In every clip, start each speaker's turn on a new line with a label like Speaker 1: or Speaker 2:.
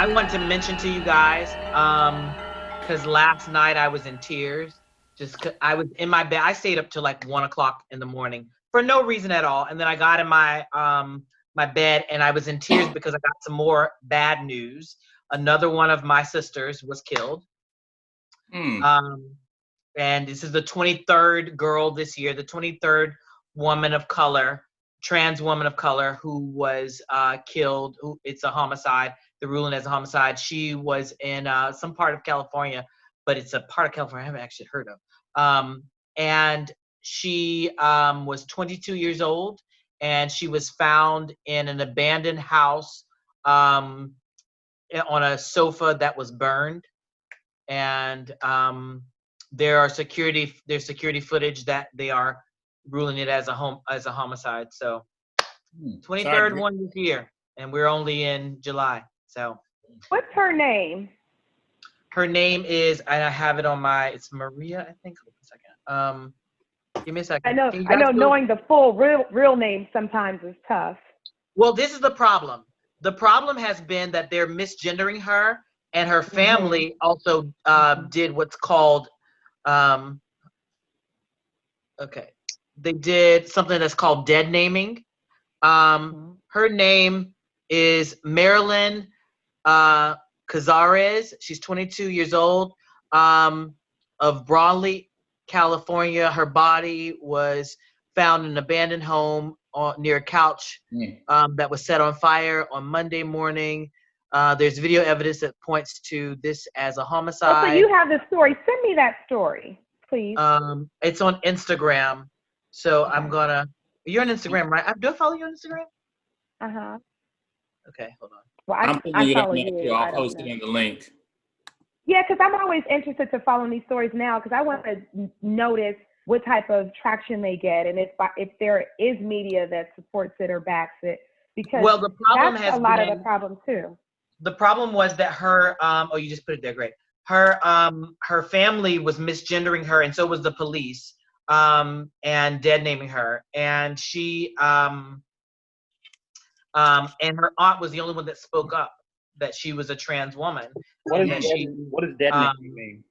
Speaker 1: I want to mention to you guys, because last night I was in tears. I was in my bed. I stayed up till like 1 o'clock in the morning for no reason at all, and then I got in my bed and I was in tears because I got some more bad news. Another one of my sisters was killed.
Speaker 2: Mm.
Speaker 1: Um, and this is the 23rd girl this year, the 23rd woman of color, trans woman of color who was killed. It's a homicide. They're ruling as a homicide. She was in some part of California, but it's a part of California I haven't actually heard of. And she was 22 years old, and she was found in an abandoned house on a sofa that was burned. And there's security footage that they are ruling it as a homicide. So
Speaker 2: Sorry.
Speaker 1: 23rd one this year, and we're only in July. So
Speaker 3: What's her name?
Speaker 1: her name is, and I have it on it's Maria, I think. Hold on a second. Give me a second.
Speaker 3: I know.
Speaker 1: Can you
Speaker 3: I
Speaker 1: guys
Speaker 3: know.
Speaker 1: still?
Speaker 3: Knowing the full real name sometimes is tough.
Speaker 1: Well, this is the problem. The problem has been that they're misgendering her, and her
Speaker 3: Mhm.
Speaker 1: family also did what's called um, okay. They did something that's called dead naming.
Speaker 3: Mhm.
Speaker 1: Her name is Marilyn Cazares. She's 22 years old, of Brawley, California. Her body was found in an abandoned home near a couch
Speaker 2: Mm.
Speaker 1: that was set on fire on Monday morning. There's video evidence that points to this as a
Speaker 3: Oh, so
Speaker 1: homicide.
Speaker 3: you have the story. Send me that story, please.
Speaker 1: It's on Instagram, so I'm
Speaker 3: Okay.
Speaker 1: gonna. You're on Instagram, right? Do I follow you on Instagram?
Speaker 3: Uh huh.
Speaker 1: Okay, hold on.
Speaker 3: Well,
Speaker 2: I'm
Speaker 3: I
Speaker 2: putting it up
Speaker 3: follow
Speaker 2: now too.
Speaker 3: you.
Speaker 2: I'll
Speaker 3: I don't
Speaker 2: post it
Speaker 3: know.
Speaker 2: in the link.
Speaker 3: Yeah, because I'm always interested to follow these stories now because I want to notice what type of traction they get and if there is media that supports it or backs it because
Speaker 1: Well, the problem
Speaker 3: that's
Speaker 1: has
Speaker 3: a lot of the
Speaker 1: been
Speaker 3: problem too.
Speaker 1: the problem was that her oh, you just put it there, great. Her family was misgendering her, and so was the police, and dead naming her. And and her aunt was the only one that spoke up that she was a trans woman,
Speaker 4: What
Speaker 1: and
Speaker 4: is
Speaker 1: that
Speaker 2: Mm.
Speaker 4: dead? What does dead naming
Speaker 1: um
Speaker 4: mean?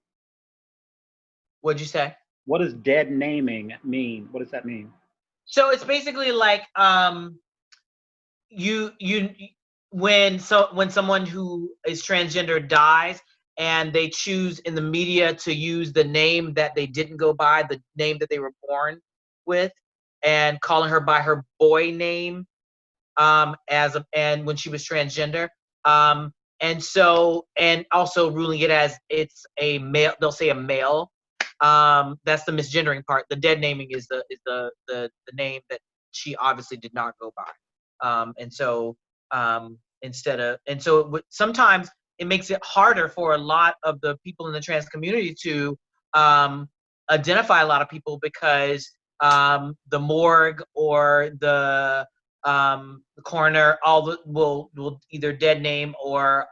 Speaker 1: what'd you say?
Speaker 4: What does dead naming mean? What does that mean?
Speaker 1: So it's basically like you when someone who is transgender dies and they choose in the media to use the name that they didn't go by, the name that they were born with, and calling her by her boy name, and when she was transgender, um and also ruling it as it's a male, they'll say a male. That's the misgendering part. The dead naming is the name that she obviously did not go by. And so sometimes it makes it harder for a lot of the people in the trans community to um identify a lot of people because the morgue or the coroner will either dead name or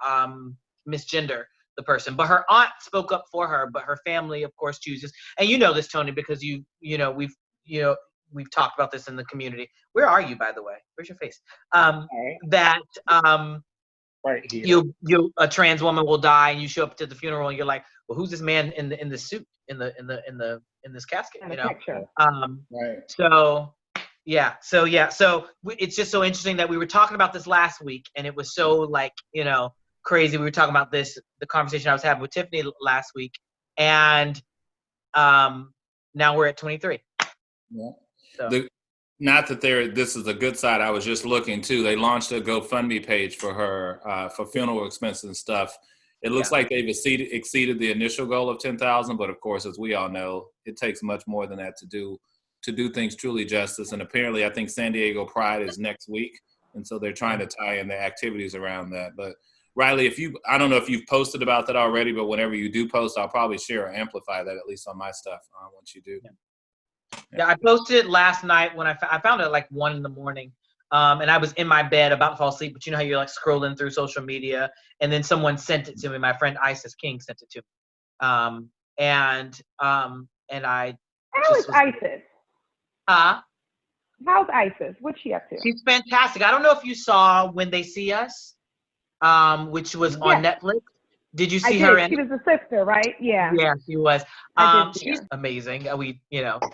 Speaker 1: misgender the person. But her aunt spoke up for her, but her family, of course, chooses. And you know this, Tony, because you know we've talked about this in the community. Where are you, by the way? Where's your face?
Speaker 4: All right,
Speaker 1: That
Speaker 4: right here.
Speaker 1: you a trans woman will die, and you show up to the funeral, and you're like, well, who's this man in the suit in this casket?
Speaker 3: And a picture.
Speaker 1: Um,
Speaker 2: Right.
Speaker 1: so it's just so interesting that we were talking about this last week, and it was so like crazy. We were talking about the conversation I was having with Tiffany last week, and now we're at 23.
Speaker 2: Yeah.
Speaker 1: So
Speaker 2: The not that this is a good side. I was just looking too. They launched a GoFundMe page for her for funeral expenses and stuff. It looks
Speaker 1: yeah,
Speaker 2: like they've exceeded the initial goal of 10,000, but of course, as we all know, it takes much more than that to do things truly justice. And apparently, I think San Diego Pride is next week, and so they're trying
Speaker 1: yeah.
Speaker 2: to tie in the activities around that. But Riley, I don't know if you've posted about that already, but whenever you do post, I'll probably share or amplify that at least on my stuff once you do.
Speaker 1: Yeah. Yeah, I posted it last night when I found it at like 1 in the morning. And I was in my bed about to fall asleep, but you know how you're like scrolling through social media, and then someone sent it to me. My friend Isis King sent it to me. Um, and I
Speaker 3: How is
Speaker 1: just was
Speaker 3: Isis? How's Isis? What's she up to?
Speaker 1: she's fantastic. I don't know if you saw When They See Us. which was on Netflix. Did you
Speaker 3: I
Speaker 1: see
Speaker 3: did.
Speaker 1: her in?
Speaker 3: She was the sister, right? Yeah.
Speaker 1: Yeah, she was.
Speaker 3: I did see
Speaker 1: She's
Speaker 3: her.
Speaker 1: amazing.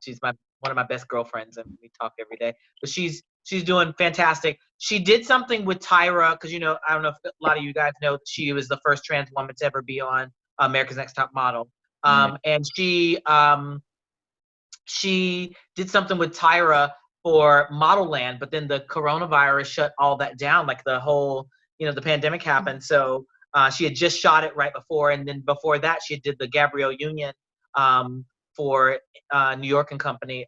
Speaker 1: She's one of my best girlfriends, and we talk every day. But she's doing fantastic. She did something with Tyra because I don't know if a lot of you guys know she was the first trans woman to ever be on America's Next Top Model. And she did something with Tyra for Model Land, but then the coronavirus shut all that down. Like the whole, the pandemic happened. So she had just shot it right before, and then before that, she did the Gabrielle Union for New York and Company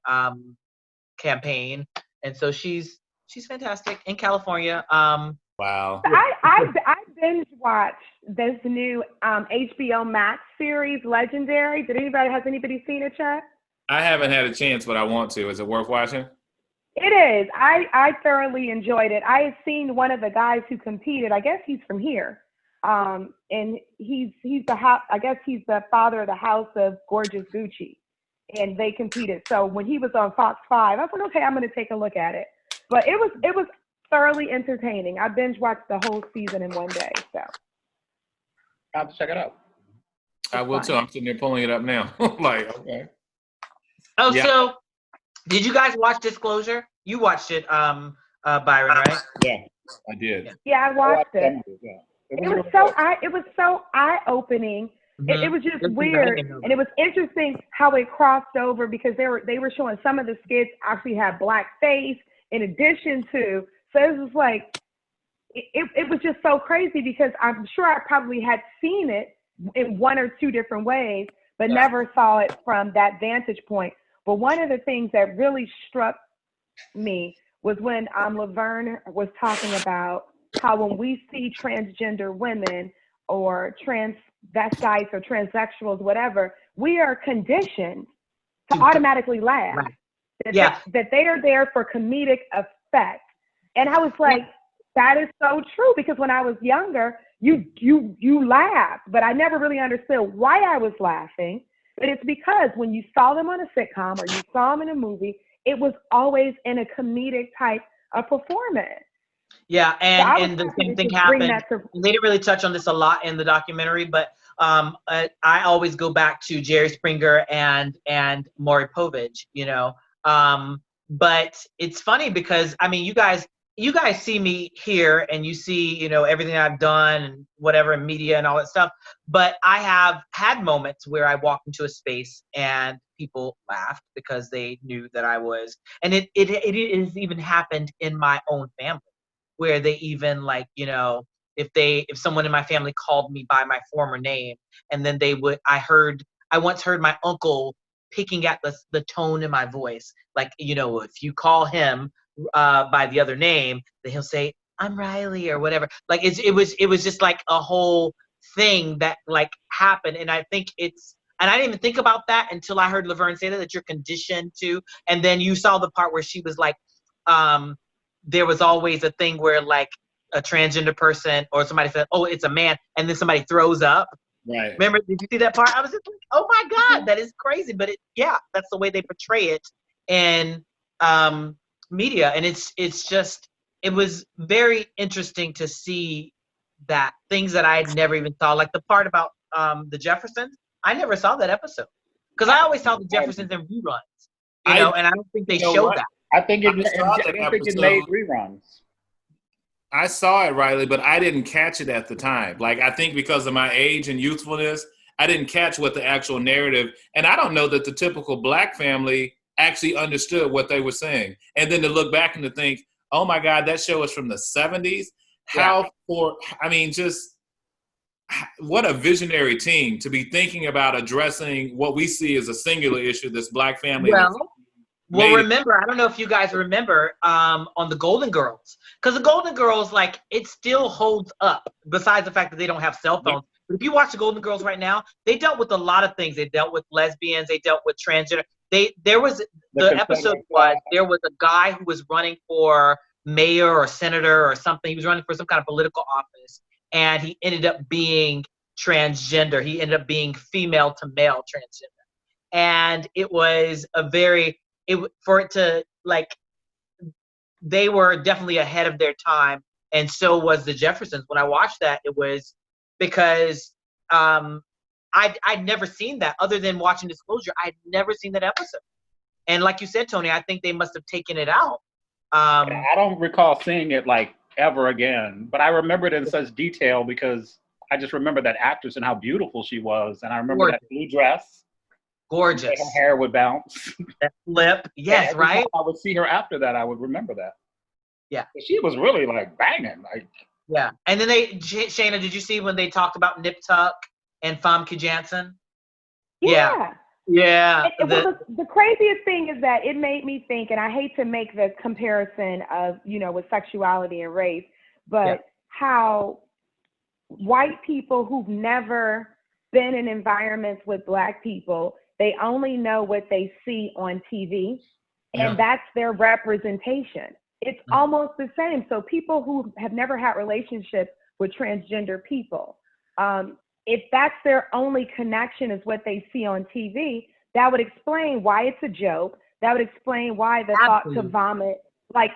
Speaker 1: campaign, and so she's fantastic in California.
Speaker 2: Wow.
Speaker 3: I binge watched this new HBO Max series, Legendary. Has anybody seen it yet?
Speaker 2: I haven't had a chance, but I want to. Is it worth watching?
Speaker 3: It is. I thoroughly enjoyed it. I had seen one of the guys who competed. I guess he's from here. And he's I guess he's the father of the house of Gorgeous Gucci, and they competed. So when he was on Fox 5, I was like, okay, I'm going to take a look at it. But it was thoroughly entertaining. I binge watched the whole season in one day. So
Speaker 4: I'll have to check it out.
Speaker 2: I will too. I'm sitting there pulling it up now. Like, okay.
Speaker 1: Oh,
Speaker 2: Yeah.
Speaker 1: so did you guys watch Disclosure? You watched it, Byron, right?
Speaker 4: Yeah,
Speaker 2: I did.
Speaker 3: yeah, I watched it.
Speaker 4: Yeah.
Speaker 3: It was so eye-opening. It was just weird, and it was interesting how it crossed over because they were showing some of the skits actually had black face in addition to. So it was like it was just so crazy because I'm sure I probably had seen it in one or two different ways, but never saw it from that vantage point. But one of the things that really struck me was when Laverne was talking about how when we see transgender women or transvestites or transsexuals, whatever, we are conditioned to automatically laugh.
Speaker 1: Right.
Speaker 3: That they are there for comedic effect. And I was like, that is so true, because when I was younger, you laughed, but I never really understood why I was laughing. But it's because when you saw them on a sitcom or you saw them in a movie, it was always in a comedic type of performance.
Speaker 1: Yeah, and the same thing happened. They didn't really touch on this a lot in the documentary, but I always go back to Jerry Springer and Maury Povich, but it's funny because I mean, you guys see me here and you see, everything I've done and whatever in media and all that stuff. But I have had moments where I walked into a space and people laughed because they knew that I was, and it has even happened in my own family where they even if someone in my family called me by my former name, and then I once heard my uncle picking at the tone in my voice. Like, if you call him by the other name, then he'll say, "I'm Riley," or whatever. Like it was just like a whole thing that like happened. And I think and I didn't even think about that until I heard Laverne say that you're conditioned to. And then you saw the part where she was like, there was always a thing where like a transgender person or somebody said, "Oh, it's a man," and then somebody throws up.
Speaker 2: Right.
Speaker 1: Remember, did you see that part? I was just like, "Oh my God, that is crazy." But that's the way they portray it in media. And it was very interesting to see that things that I had never even saw, like the part about the Jeffersons. I never saw that episode because I always saw the Jeffersons in reruns, and I don't think they showed that.
Speaker 4: I think it made reruns.
Speaker 2: I saw it, Riley, but I didn't catch it at the time. Like, I think because of my age and youthfulness, I didn't catch what the actual narrative, and I don't know that the typical black family actually understood what they were saying. And then to look back and to think, oh my God, that show is from the 70s. Just what a visionary team to be thinking about addressing what we see as a singular issue, this black family.
Speaker 1: Well, remember, I don't know if you guys remember on the Golden Girls, because the Golden Girls, like, it still holds up besides the fact that they don't have cell phones. But if you watch the Golden Girls right now, they dealt with a lot of things. They dealt with lesbians. They dealt with transgender. There was a guy who was running for mayor or senator or something. He was running for some kind of political office, and he ended up being transgender. He ended up being female to male transgender. And it was they were definitely ahead of their time and so was the Jeffersons. When I watched that, it was because I'd never seen that other than watching Disclosure. I'd never seen that episode. And like you said, Tony, I think they must have taken it out.
Speaker 4: I don't recall seeing it like ever again, but I remember it in such detail because I just remember that actress and how beautiful she was. And I remember that blue dress.
Speaker 1: Gorgeous.
Speaker 4: Her hair would bounce.
Speaker 1: That flip. Yes, right?
Speaker 4: I would see her after that. I would remember that.
Speaker 1: Yeah.
Speaker 4: She was really like banging. Like,
Speaker 1: yeah. And then Shayna, did you see when they talked about Nip Tuck and Famke Janssen?
Speaker 3: Yeah.
Speaker 1: Yeah.
Speaker 3: The craziest thing is that it made me think, and I hate to make the comparison of, with sexuality and race, but how white people who've never been in environments with Black people, they only know what they see on TV, and that's their representation. It's almost the same. So people who have never had relationships with transgender people, if that's their only connection is what they see on TV, that would explain why it's a joke. That would explain why the thought to vomit. Like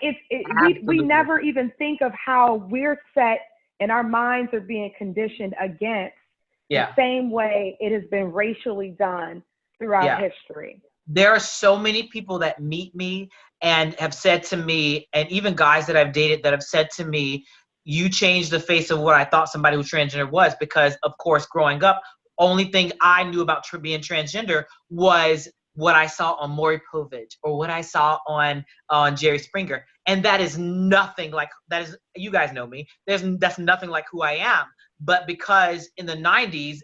Speaker 3: we never even think of how we're set and our minds are being conditioned against the same way it has been racially done throughout history.
Speaker 1: There are so many people that meet me and have said to me, and even guys that I've dated that have said to me, you changed the face of what I thought somebody who's transgender was, because of course, growing up, only thing I knew about being transgender was what I saw on Maury Povich or what I saw on Jerry Springer. And that is nothing like, you guys know me, that's nothing like who I am. But because in the 90s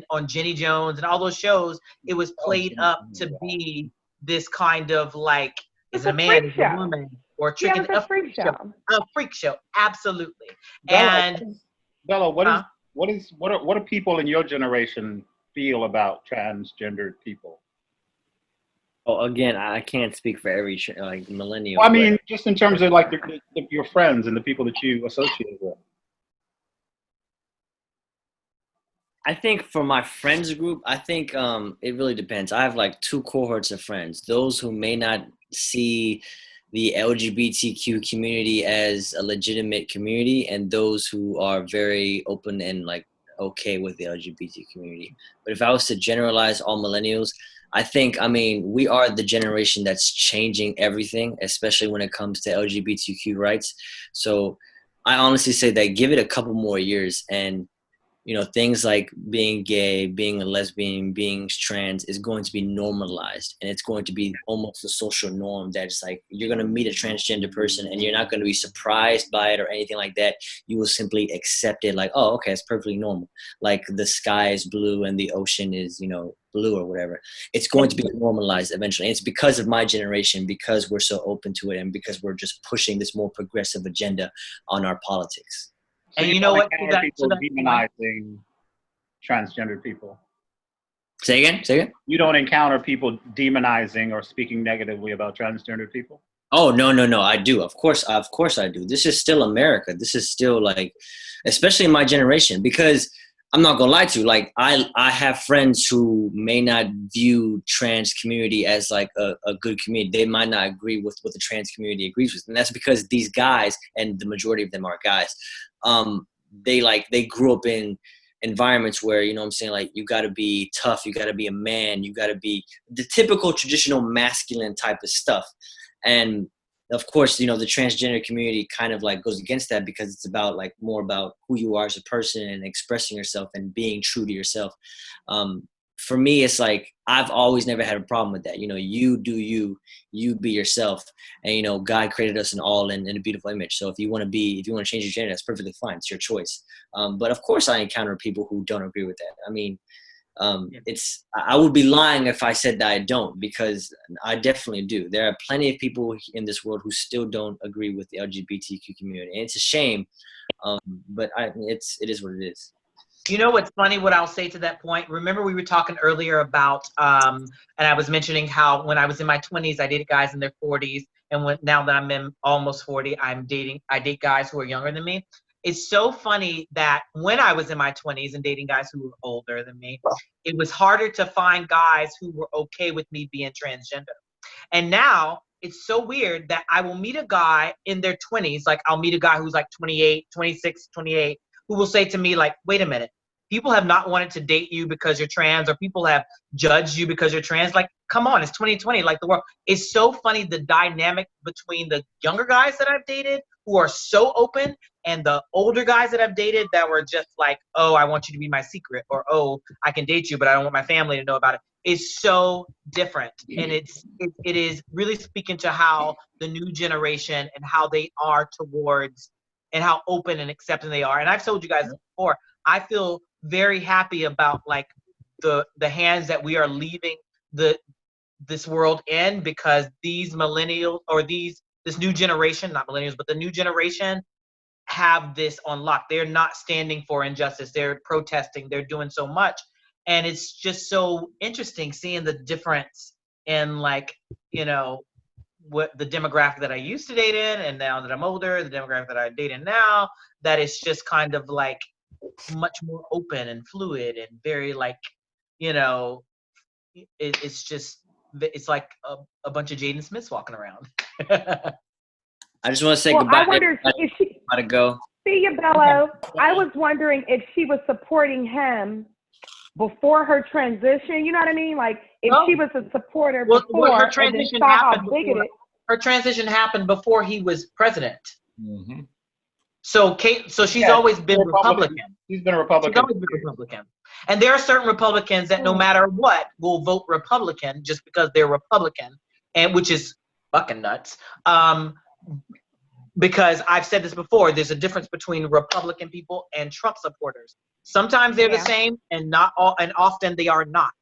Speaker 1: on Jenny Jones and all those shows, it was played up to be this kind of like, is it a man, is it a woman, or tricking
Speaker 3: a freak show.
Speaker 1: A freak show, absolutely.
Speaker 4: Bella, what do people in your generation feel about transgendered people?
Speaker 5: Oh, again, I can't speak for every millennial.
Speaker 4: Well, I mean, just in terms of like your friends and the people that you associate with.
Speaker 5: I think for my friends group, I think it really depends. I have like two cohorts of friends. Those who may not see the LGBTQ community as a legitimate community, and those who are very open and like okay with the LGBT community. But if I was to generalize all millennials, I mean, we are the generation that's changing everything, especially when it comes to LGBTQ rights. So I honestly say that give it a couple more years, and things like being gay, being a lesbian, being trans is going to be normalized, and it's going to be almost a social norm that it's like you're going to meet a transgender person and you're not going to be surprised by it or anything like that. You will simply accept it like, oh, okay, it's perfectly normal. Like the sky is blue and the ocean is, blue or whatever. It's going to be normalized eventually. And it's because of my generation, because we're so open to it, and because we're just pushing this more progressive agenda on our politics.
Speaker 4: So
Speaker 1: and you know what?
Speaker 4: People demonizing transgendered people.
Speaker 5: Say again?
Speaker 4: You don't encounter people demonizing or speaking negatively about transgendered people?
Speaker 5: Oh, no. I do. Of course I do. This is still America. This is still like, especially in my generation, because I'm not gonna lie to you, like I have friends who may not view trans community as like a good community. They might not agree with what the trans community agrees with. And that's because these guys, and the majority of them are guys, they grew up in environments where, like you gotta be tough, you gotta be a man, you gotta be the typical traditional masculine type of stuff. And of course, the transgender community kind of like goes against that, because it's about like more about who you are as a person and expressing yourself and being true to yourself. For me, it's like, I've always never had a problem with that. You do you be yourself. And, God created us all in a beautiful image. So if you want to change your gender, that's perfectly fine. It's your choice. But of course I encounter people who don't agree with that. I mean, I would be lying if I said that I don't, because I definitely do. There are plenty of people in this world who still don't agree with the LGBTQ community, and it's a shame. But it is what it is.
Speaker 1: You know what's funny, what I'll say to that point? Remember we were talking earlier about, and I was mentioning how when I was in my 20s, I dated guys in their 40s. And now that I'm in almost 40, I date guys who are younger than me. It's so funny that when I was in my 20s and dating guys who were older than me, it was harder to find guys who were okay with me being transgender. And now it's so weird that I will meet a guy in their 20s, like I'll meet a guy who's like 28, 26, 28, who will say to me like, wait a minute, people have not wanted to date you because you're trans, or people have judged you because you're trans. Like, come on, it's 2020, like the world. It's so funny, the dynamic between the younger guys that I've dated who are so open and the older guys that I've dated that were just like, oh, I want you to be my secret, or oh, I can date you, but I don't want my family to know about it. Is so different, and it is really speaking to how the new generation and how they are towards, and how open and accepting they are. And I've told you guys before, I feel very happy about like the hands that we are leaving this world in, because these millennials, or this new generation, not millennials, but the new generation, have this on lock. They're not standing for injustice. They're protesting. They're doing so much. And it's just so interesting seeing the difference in, like, you know, what the demographic that I used to date in, and now that I'm older, the demographic that I date in now, that it's just kind of like much more open and fluid and very like, you know, it's like a bunch of Jaden Smiths walking around.
Speaker 5: I just want to say
Speaker 3: Well,
Speaker 5: goodbye.
Speaker 3: I wonder if she.
Speaker 5: Gotta go.
Speaker 3: See you, Bello. I was wondering if she was supporting him before her transition. You know what I mean? Like if she was a supporter before,
Speaker 1: her transition
Speaker 3: and then saw
Speaker 1: happened
Speaker 3: how bigoted.
Speaker 1: Her transition happened before he was president.
Speaker 2: Mm-hmm.
Speaker 1: So she's always been Republican.
Speaker 4: She's been a Republican.
Speaker 1: She's always been Republican. And there are certain Republicans that no matter what will vote Republican just because they're Republican, and which is fucking nuts. Because I've said this before, there's a difference between Republican people and Trump supporters. Sometimes they're the same, and not all, and often they are not.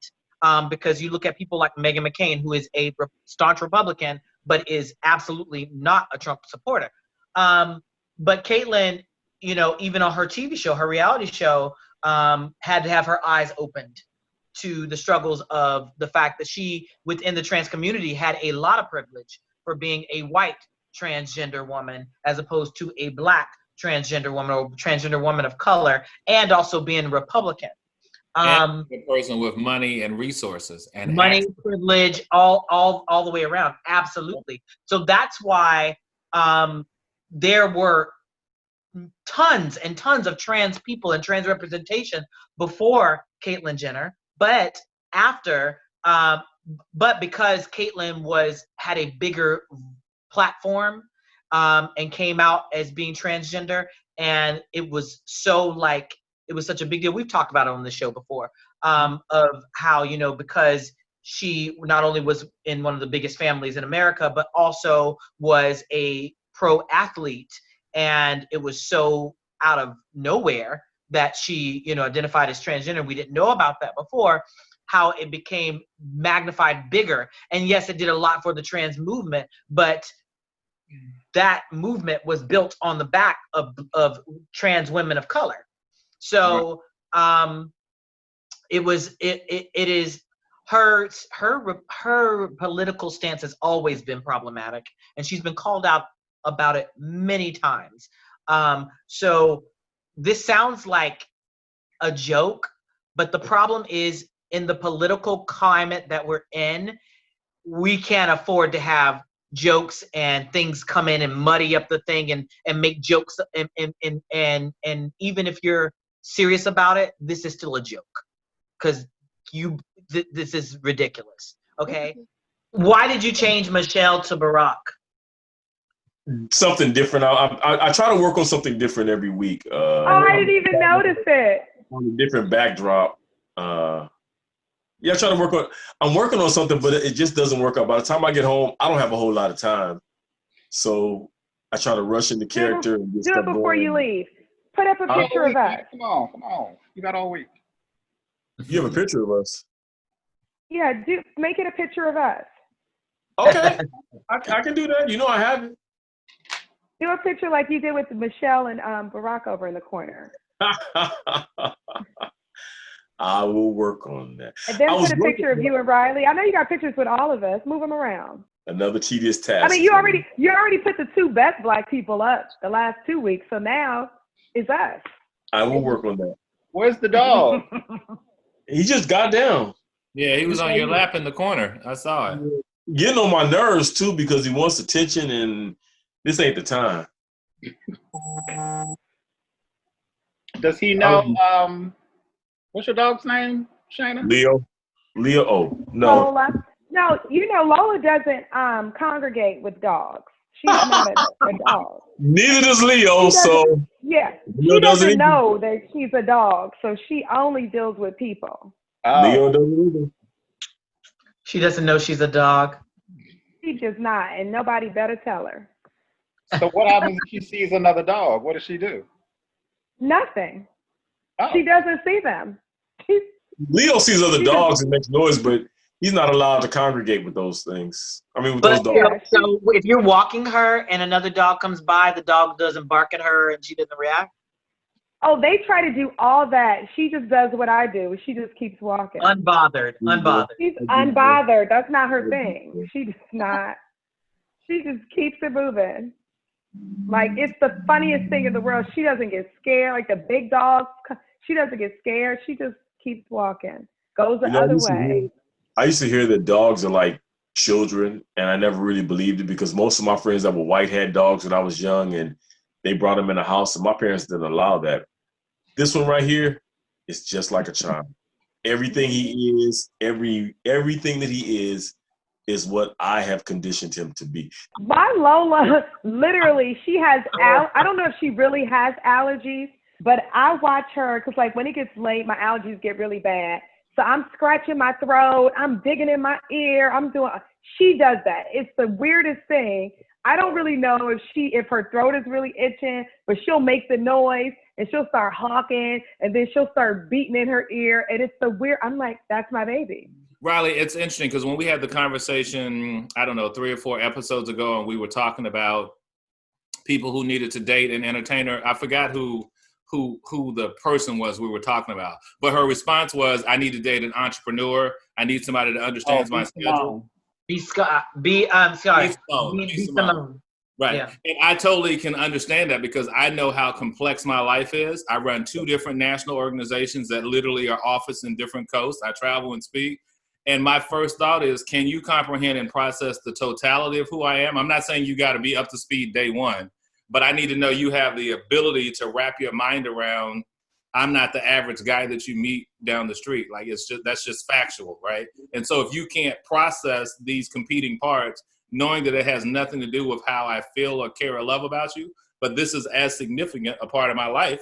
Speaker 1: Because you look at people like Meghan McCain, who is a staunch Republican, but is absolutely not a Trump supporter. But Caitlyn, you know, even on her TV show, her reality show, had to have her eyes opened to the struggles of the fact that she, within the trans community, had a lot of privilege for being a white transgender woman as opposed to a black transgender woman or transgender woman of color, and also being Republican.
Speaker 2: And a person with money and resources and
Speaker 1: money,
Speaker 2: access.
Speaker 1: privilege, all the way around. Absolutely. So that's why there were tons and tons of trans people and trans representation before Caitlyn Jenner, but after, but because Caitlyn had a bigger platform and came out as being transgender, and it was so like, it was such a big deal. We've talked about it on the show before, of how, you know, because she not only was in one of the biggest families in America, but also was a pro athlete, and it was so out of nowhere that she, you know, identified as transgender. We didn't know about that before, how it became magnified bigger. And yes, it did a lot for the trans movement, but that movement was built on the back of trans women of color. So it is her political stance has always been problematic, and she's been called out about it many times. So this sounds like a joke, but the problem is, in the political climate that we're in, we can't afford to have jokes and things come in and muddy up the thing and make jokes, and even if you're serious about it, this is still a joke, because this is ridiculous. Okay, why did you change Michelle to Barack?
Speaker 6: Something different. I try to work on something different every week.
Speaker 3: I didn't even notice it.
Speaker 6: On a different backdrop. Yeah, I try to work on. I'm working on something, but it just doesn't work out. By the time I get home, I don't have a whole lot of time, so I try to rush into character and get
Speaker 3: do
Speaker 6: stuff
Speaker 3: it before
Speaker 6: going.
Speaker 3: you leave. Put up a picture of us.
Speaker 4: Come on. You got all week.
Speaker 6: You have a picture of us.
Speaker 3: Yeah, make it a picture of us.
Speaker 6: Okay, I can do that. You know, I have it.
Speaker 3: Do a picture like you did with Michelle and Barack over in the corner.
Speaker 6: I will work on that.
Speaker 3: And then put a picture of you and Riley. I know you got pictures with all of us. Move them around.
Speaker 6: Another tedious task.
Speaker 3: I mean, you already put the two best black people up the last 2 weeks, so now it's us.
Speaker 6: I will work on that.
Speaker 4: Where's the dog?
Speaker 6: He just got down.
Speaker 2: Yeah, he was on your lap in the corner. I saw it.
Speaker 6: getting on my nerves too because he wants attention, and this ain't the time.
Speaker 4: Does he know? What's your dog's name, Shayna?
Speaker 6: Leo. Oh no.
Speaker 3: Lola. No, Lola doesn't congregate with dogs. She's not a dog.
Speaker 6: Neither does Leo. So
Speaker 3: yeah,
Speaker 6: Leo
Speaker 3: she doesn't
Speaker 6: either.
Speaker 3: know that she's a dog, so she only deals with people.
Speaker 4: Oh.
Speaker 6: Leo doesn't either.
Speaker 1: She doesn't know she's a dog.
Speaker 3: She does not, and nobody better tell her.
Speaker 4: So what happens if she sees another dog? What does she do?
Speaker 3: Nothing.
Speaker 4: Oh.
Speaker 3: She doesn't see them.
Speaker 6: Leo sees other dogs and makes noise, but he's not allowed to congregate with those things. I mean, with those dogs.
Speaker 3: Yeah,
Speaker 1: So if you're walking her and another dog comes by, the dog doesn't bark at her and she doesn't react?
Speaker 3: Oh, they try to do all that. She just does what I do. She just keeps walking.
Speaker 1: Unbothered.
Speaker 3: She's unbothered. That's not her thing. She just not. She just keeps it moving. Like, it's the funniest thing in the world. She doesn't get scared. Like the big dogs, she doesn't get scared. She just keeps walking. Goes the other way.
Speaker 6: I used to hear that dogs are like children, and I never really believed it because most of my friends that were white had dogs when I was young, and they brought them in the house, and my parents didn't allow that. This one right here is just like a child. Everything he is, everything that he is what I have conditioned him to be.
Speaker 3: My Lola, literally, she has, I don't know if she really has allergies, but I watch her because, like, when it gets late, my allergies get really bad. So I'm scratching my throat. I'm digging in my ear. She does that. It's the weirdest thing. I don't really know if her throat is really itching, but she'll make the noise and she'll start honking and then she'll start beating in her ear. And it's the weird, I'm like, that's my baby.
Speaker 2: Riley, it's interesting because when we had the conversation, I don't know, 3 or 4 episodes ago, and we were talking about people who needed to date an entertainer, I forgot who the person was we were talking about. But her response was, I need to date an entrepreneur. I need somebody that understands my schedule.
Speaker 1: B. Simone.
Speaker 2: Right.
Speaker 1: Yeah.
Speaker 2: And I totally can understand that because I know how complex my life is. I run 2 different national organizations that literally are office in different coasts. I travel and speak. And my first thought is, can you comprehend and process the totality of who I am? I'm not saying you got to be up to speed day one, but I need to know you have the ability to wrap your mind around, I'm not the average guy that you meet down the street. Like, that's just factual, right? And so if you can't process these competing parts, knowing that it has nothing to do with how I feel or care or love about you, but this is as significant a part of my life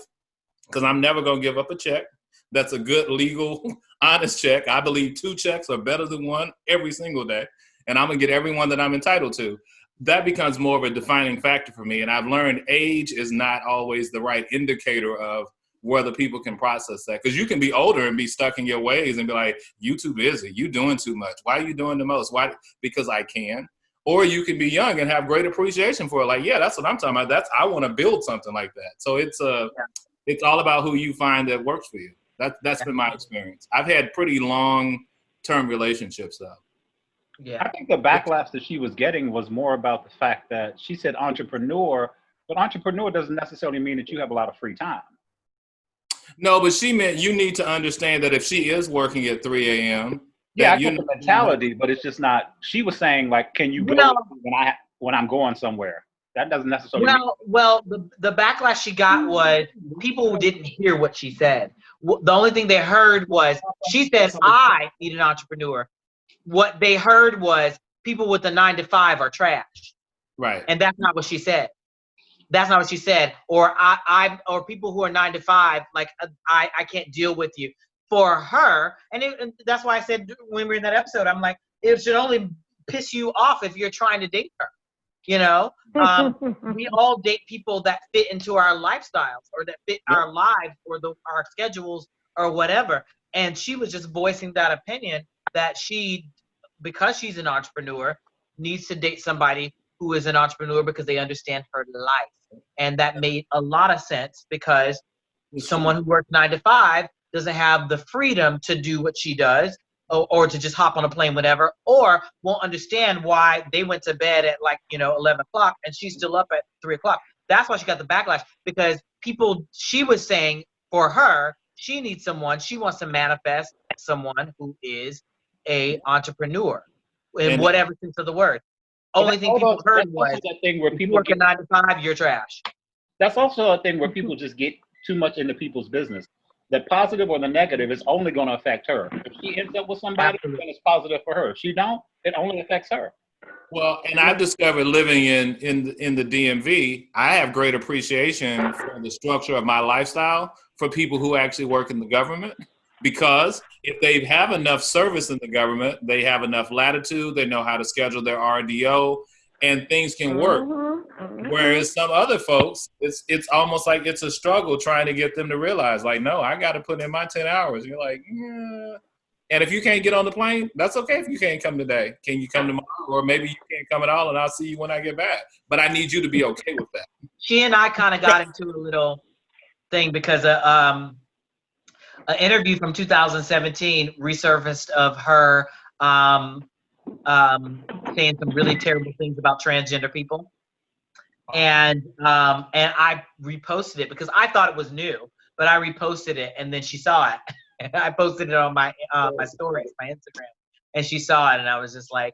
Speaker 2: because I'm never going to give up a check. That's a good, legal, honest check. I believe 2 checks are better than 1 every single day. And I'm going to get everyone that I'm entitled to. That becomes more of a defining factor for me. And I've learned age is not always the right indicator of whether people can process that. Because you can be older and be stuck in your ways and be like, you too busy. You doing too much. Why are you doing the most? Why? Because I can. Or you can be young and have great appreciation for it. Like, yeah, that's what I'm talking about. I want to build something like that. So it's all about who you find that works for you. That's been my experience. I've had pretty long-term relationships, though.
Speaker 1: Yeah.
Speaker 4: I think the backlash that she was getting was more about the fact that she said entrepreneur, but entrepreneur doesn't necessarily mean that you have a lot of free time.
Speaker 2: No, but she meant you need to understand that if she is working at 3 a.m.
Speaker 4: Yeah, I get the mentality, but it's just not. She was saying, like, can you go when I'm going somewhere? That doesn't necessarily mean.
Speaker 1: Well, the backlash she got was people didn't hear what she said. The only thing they heard was she said, I need an entrepreneur. What they heard was people with the 9-to-5 are trash.
Speaker 2: Right.
Speaker 1: And that's not what she said. That's not what she said. Or or people who are 9-to-5, like I can't deal with you. For her, and that's why I said when we were in that episode, I'm like, it should only piss you off if you're trying to date her. You know, we all date people that fit into our lifestyles or that fit our lives or our schedules or whatever. And she was just voicing that opinion that because she's an entrepreneur, needs to date somebody who is an entrepreneur because they understand her life. And that made a lot of sense because someone who works 9-to-5 doesn't have the freedom to do what she does or to just hop on a plane, whatever, or won't understand why they went to bed at 11 o'clock and she's still up at 3 o'clock. That's why she got the backlash because she was saying for her, she wants to manifest someone who is a entrepreneur. in
Speaker 2: And-
Speaker 1: whatever sense of the word. Only thing people heard was,
Speaker 4: that's that thing where
Speaker 1: if you
Speaker 4: people
Speaker 1: work at 9 to 5, you're trash.
Speaker 4: that's also a thing where people just get too much into people's business. The positive or the negative is only going to affect her. If she ends up with somebody,
Speaker 1: Absolutely.
Speaker 4: then it's positive for her. If she don't, it only affects her.
Speaker 2: Well, and I've discovered living in the DMV, I have great appreciation for the structure of my lifestyle for people who actually work in the government, because if they have enough service in the government, they have enough latitude, they know how to schedule their RDO, and things can work. Whereas some other folks, it's almost like it's a struggle trying to get them to realize, like, no, I got to put in my 10 hours. You're like, yeah. And if you can't get on the plane, that's okay if you can't come today. Can you come tomorrow? Or maybe you can't come at all, and I'll see you when I get back. But I need you to be okay with that.
Speaker 1: She and I kind of got into a little thing because an interview from 2017 resurfaced of her saying some really terrible things about transgender people. And I reposted it because I thought it was new, but I reposted it, and then she saw it. And I posted it on my my stories, my Instagram, and she saw it, and I was just like,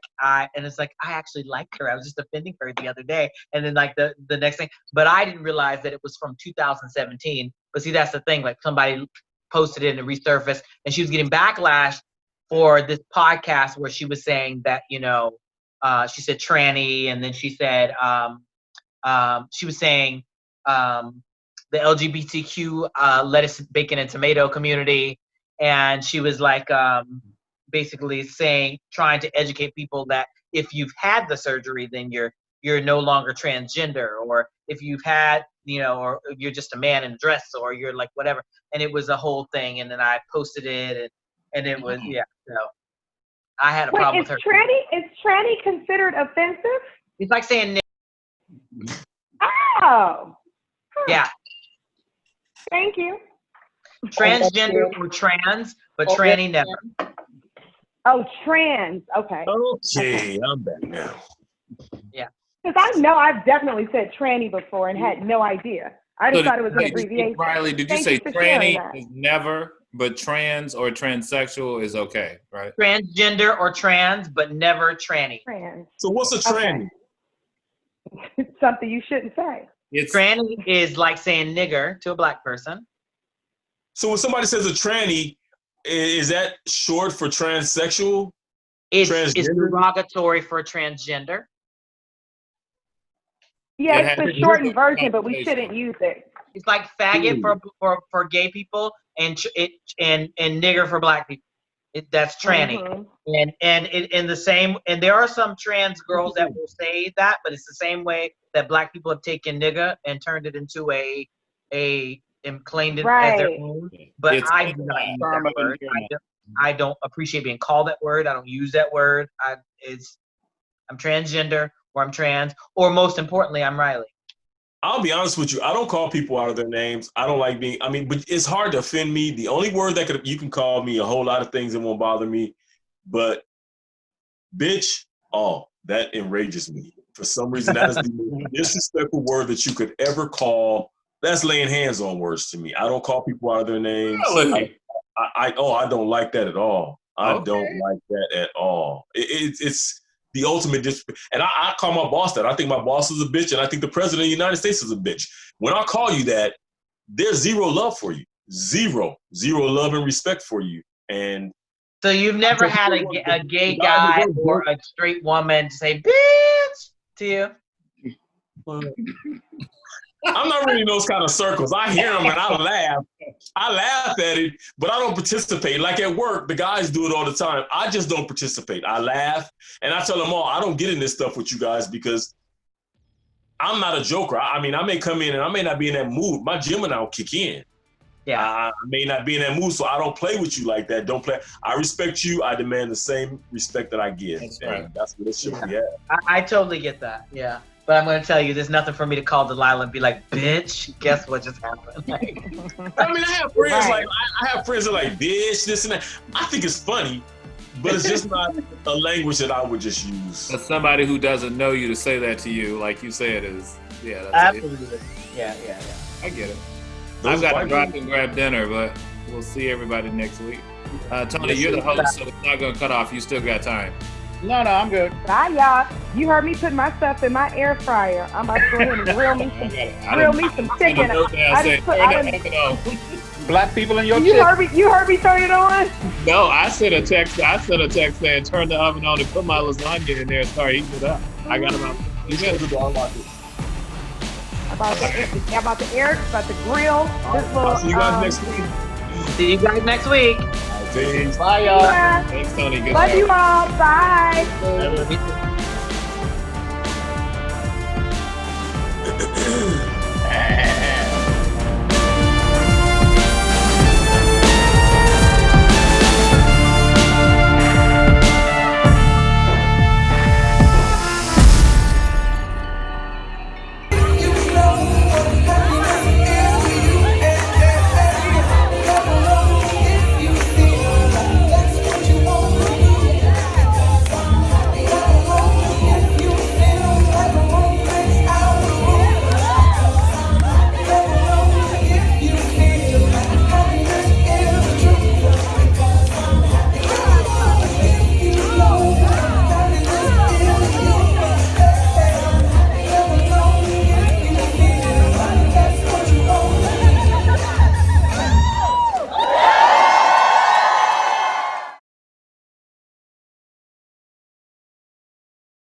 Speaker 1: it's like I actually liked her. I was just defending her the other day, and then like the next thing, but I didn't realize that it was from 2017. But see, that's the thing. Like somebody posted it and it resurfaced, and she was getting backlash for this podcast where she was saying that she said tranny, and then she said she was saying the LGBTQ lettuce, bacon, and tomato community. And she was like basically trying to educate people that if you've had the surgery, then you're no longer transgender, or if you've had, or you're just a man in a dress, or you're like whatever. And it was a whole thing. And then I posted it, and it was, so I had a problem with her.
Speaker 3: Is tranny considered offensive?
Speaker 1: It's like saying,
Speaker 3: Oh.
Speaker 1: yeah,
Speaker 3: Thank you.
Speaker 1: transgender or trans, but tranny never.
Speaker 3: Oh, trans. Okay.
Speaker 6: Okay, I'm back now.
Speaker 3: Because I know I've definitely said tranny before and had no idea. I just thought it was an abbreviation.
Speaker 2: Riley, did you
Speaker 3: Thank
Speaker 2: say
Speaker 3: you for sharing
Speaker 2: tranny
Speaker 3: that.
Speaker 2: is never, but trans or transsexual is okay, right?
Speaker 1: Transgender or trans, but never tranny.
Speaker 3: Trans.
Speaker 6: So what's a tranny?
Speaker 3: It's something you shouldn't say.
Speaker 2: It's
Speaker 1: Tranny is like saying nigger to a black person.
Speaker 6: So when somebody says a tranny, is that short for transsexual?
Speaker 1: It's
Speaker 6: Transgender?
Speaker 1: derogatory for transgender.
Speaker 3: Yeah,
Speaker 2: It
Speaker 3: it's
Speaker 2: has
Speaker 3: the
Speaker 2: to
Speaker 3: shortened
Speaker 2: do with
Speaker 3: version, but we
Speaker 2: connotation.
Speaker 3: shouldn't use it.
Speaker 1: It's like faggot for gay people and nigger for black people. That's tranny.
Speaker 3: Mhm.
Speaker 1: And in the same, and there are some trans girls that will say that, but it's the same way that black people have taken nigger and turned it into and claimed it as their
Speaker 3: Right.
Speaker 1: own. But
Speaker 2: It's
Speaker 1: I do not use
Speaker 4: Karma
Speaker 1: that word.
Speaker 4: and
Speaker 1: I don't appreciate being called that word. I don't use that word. I'm transgender, or I'm trans, or most importantly, I'm Riley.
Speaker 6: I'll be honest with you. I don't call people out of their names. I don't like being. But it's hard to offend me. The only word that you can call me a whole lot of things that won't bother me, but bitch, that enrages me. For some reason, that is the most disrespectful word that you could ever call. That's laying hands on words to me. I don't call people out of their names.
Speaker 2: Really?
Speaker 6: I don't like that at all. I
Speaker 2: Okay.
Speaker 6: don't like that at all. It's the ultimate disrespect. And I call my boss that. I think my boss is a bitch, and I think the president of the United States is a bitch. When I call you that, there's zero love for you. Zero love and respect for you. And
Speaker 1: So you've never had a gay guy or a straight woman say "bitch" to you?
Speaker 6: I'm not really in those kind of circles. I hear them and I laugh. I laugh at it, but I don't participate. Like at work, the guys do it all the time. I just don't participate. I laugh and I tell them all, I don't get in this stuff with you guys because I'm not a joker. I may come in and I may not be in that mood. My Gemini will kick in.
Speaker 1: Yeah.
Speaker 6: I may not be in that mood, so I don't play with you like that. Don't play. I respect you. I demand the same respect that I give.
Speaker 2: That's
Speaker 6: and
Speaker 2: right.
Speaker 6: that's what it should be at.
Speaker 1: I totally get that. Yeah. But I'm going to tell you, there's nothing for me to call Delilah and be like, bitch, guess what just happened? Like,
Speaker 6: I have friends
Speaker 3: Right.
Speaker 6: I have friends that are like bitch, this and that. I think it's funny, but it's just not a language that I would just use.
Speaker 2: But somebody who doesn't know you to say that to you, like you said, is that's it.
Speaker 1: absolutely. Yeah.
Speaker 2: I get it.
Speaker 6: Those
Speaker 2: I've got to
Speaker 6: white
Speaker 2: drop
Speaker 6: people-
Speaker 2: and grab dinner, but we'll see everybody next week. Tony,
Speaker 6: Yes,
Speaker 2: you're the
Speaker 6: sir.
Speaker 2: host, so it's not going to cut off. You still got time.
Speaker 4: No, I'm good.
Speaker 3: Bye, y'all. You heard me put my stuff in my air fryer. I'm about to go ahead and grill me some chicken.
Speaker 4: Black people in your
Speaker 3: You
Speaker 4: chicken.
Speaker 3: heard me turn it on?
Speaker 2: No, I sent a text saying turn the oven on and put my lasagna in there and start heating it up. I got about
Speaker 6: You gotta do the unlock it.
Speaker 3: About the grill. This little,
Speaker 6: I'll see you guys next week.
Speaker 1: See you guys next week.
Speaker 6: Thanks.
Speaker 4: Bye, y'all.
Speaker 3: Yeah.
Speaker 2: Thanks, Tony. Good
Speaker 3: Love
Speaker 2: stuff.
Speaker 3: you all. Bye.
Speaker 1: Bye.